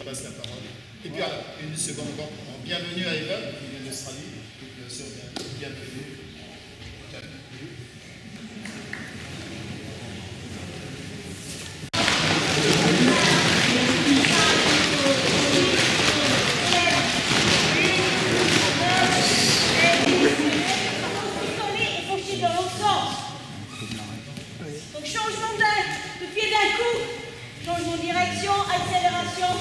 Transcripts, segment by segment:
passe la parole. Et puis alors, une seconde encore. Bienvenue à Eva, qui vient d'Australie. Bien sûr, bienvenue. Donc changement de pied d'un coup, changement de direction, accélération,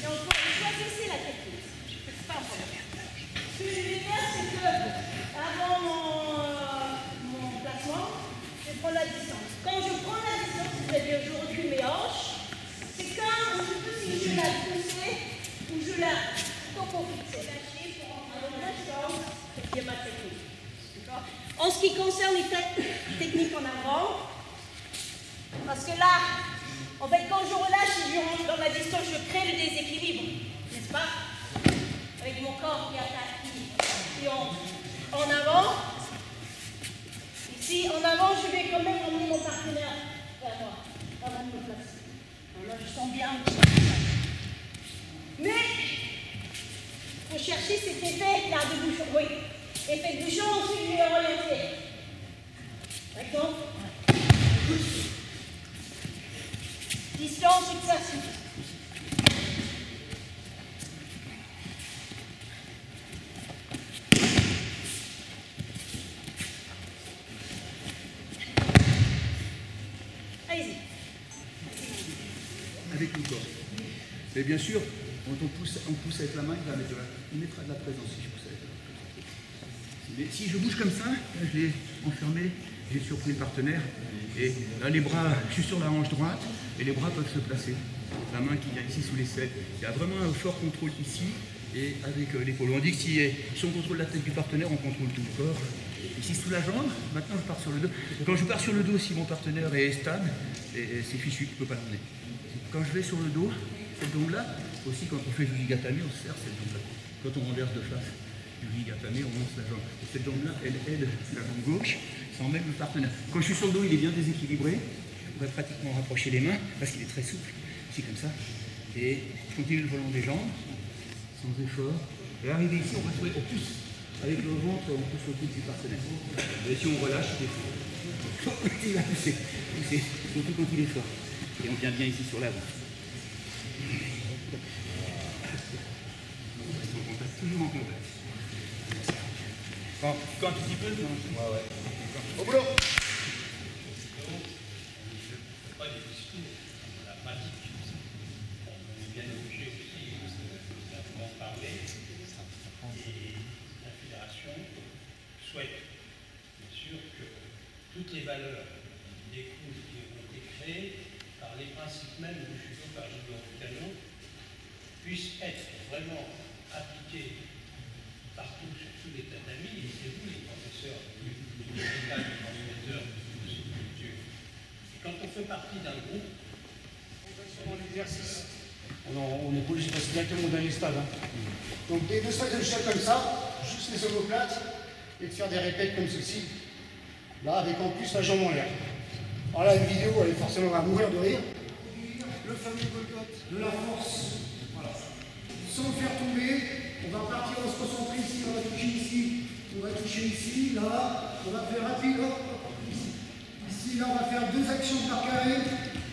et on peut choisir la technique. C'est pas un problème. Ce que je vais faire, c'est que avant mon placement, je vais prendre la distance. Quand je prends la distance, c'est-à-dire je recule mes hanches, c'est quand je peux, si je la pousser ou je la fixer, lâcher pour rentrer dans la distance, il n'y a pas de technique. En ce qui concerne les techniques en avant, parce que là, en fait, quand je relâche et je rentre dans la distance, je crée le déséquilibre, n'est-ce pas? Avec mon corps qui est en avant. Ici, en avant, je vais quand même emmener mon partenaire vers moi, avant de me placer. Là, je sens bien. Mais, il faut chercher cet effet là de bouchon. Oui, effet de bouchon, ensuite je vais orienter. D'accord? Distance, exercice. Allez-y. Avec le corps. Mais bien sûr, quand on pousse avec la main, il mettra de la présence si je pousse avec la main. Mais si je bouge comme ça, là, je l'ai enfermé, j'ai surpris le partenaire. Et là, les bras, je suis sur la hanche droite et les bras peuvent se placer. La main qui vient ici sous l'aisselle. Il y a vraiment un fort contrôle ici et avec l'épaule. On dit que si on contrôle la tête du partenaire, on contrôle tout le corps. Ici sous la jambe, maintenant je pars sur le dos. Quand je pars sur le dos, si mon partenaire est stable, c'est fichu, je ne peux pas l'emmener. Quand je vais sur le dos, cette jambe-là, aussi quand on fait du gigatame, on se serre cette jambe-là. Quand on renverse de face du gigatame, on monte la jambe. Et cette jambe-là, elle aide la jambe gauche sans même le partenaire. Quand je suis sur le dos, il est bien déséquilibré. Je pourrais pratiquement rapprocher les mains parce qu'il est très souple, ici comme ça. Et je continue le volant des jambes, sans effort. Et arrivé ici, on va trouver au plus. Avec le ventre, on pousse au bout du partenaire. Et si on relâche, il est fort. Il va pousser, surtout quand il est fort. Et on vient bien ici sur l'avant. On reste en contact, toujours en contact. Quand un petit peu, non. Ouais. Au boulot. Pas des discours, la pratique. On est bien obligé aussi d'en parler. Et la fédération souhaite, bien sûr, que toutes les valeurs qui découlent, qui ont été créées par les principes mêmes du judo par Judo Ricano, puissent être vraiment appliquées partout sur tous les tatamis. Et c'est vous, les professeurs, les transmetteurs de cette culture. Et quand on fait partie d'un groupe, on va sur l'exercice. On n'est pas obligé de passer directement dans les stades. Hein. Donc des 2 slides de chien comme ça, juste les omoplates, et de faire des répètes comme ceci. Là, avec en plus la jambe en l'air. Alors là, une vidéo, elle est forcément à mourir de rire. Le fameux Golgoth de la force. Voilà. Sans le faire tomber, on va partir, on se concentre ici, on va toucher ici, on va toucher ici, là, on va faire rapide, hop, ici. Ici, là, on va faire 2 actions par carré,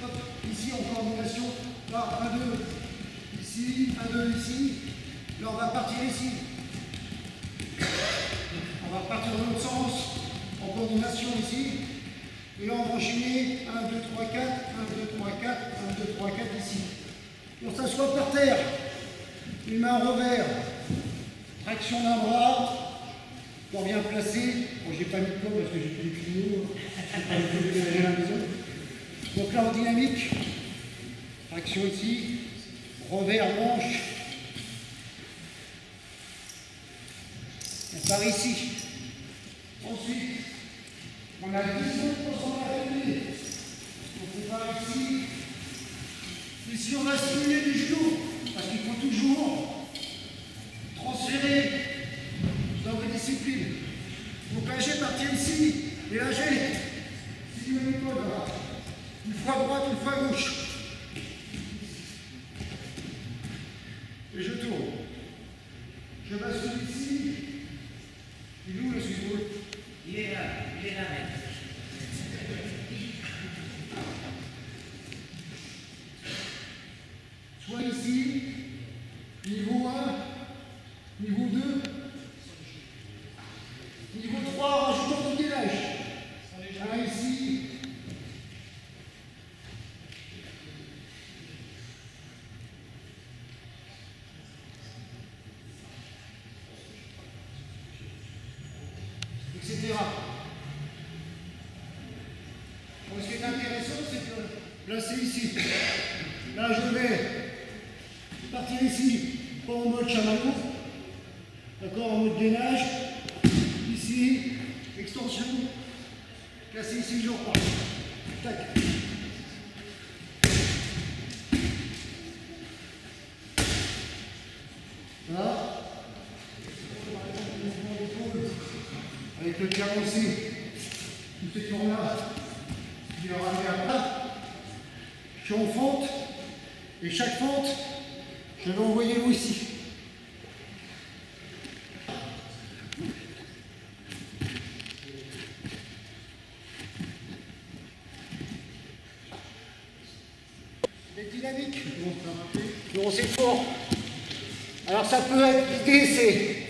hop, ici en coordination, là, 1, 2, ici, 1, 2, ici, là, on va partir ici. On va repartir dans l'autre sens, en coordination ici, et là, on va enchaîner 1, 2, 3, 4, 1, 2, 3, 4, 1, 2, 3, 4, ici. Et on s'assoit par terre. Une main en revers, traction d'un bras, corps bien placé. Bon, j'ai pas mis de corps parce que j'ai plus des kilos, je vais aller à la maison. Donc là en dynamique, traction ici, revers, manche. On part ici. Ensuite, on a 10 secondes à répéter. On part ici. Ici, on va simuler du judo. Parce qu'il faut toujours transférer dans vos disciplines. Donc lâcher, partir ici, et lâcher. Si vous l'épaule, voilà. Une fois à droite, une fois à gauche. est intéressant, c'est que placer ici. Là, je vais partir ici, pas en mode chamallow, d'accord, en mode gainage. Ici, extension, placer ici, je repars. Tac. Voilà. Avec le carencé, toute cette forme-là, qui va ramener à plat. Je suis en fente, et chaque fente, je vais envoyer l'eau ici. C'est dynamique. Non, c'est fort. Alors ça peut être, l'idée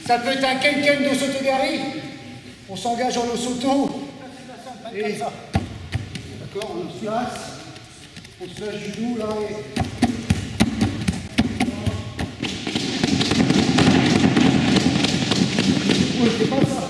ça peut être un ken de Soto-Gari. On s'engage en Losoto. Et ça. D'accord, on se place du dos là et. Ouais, c'est pas ça.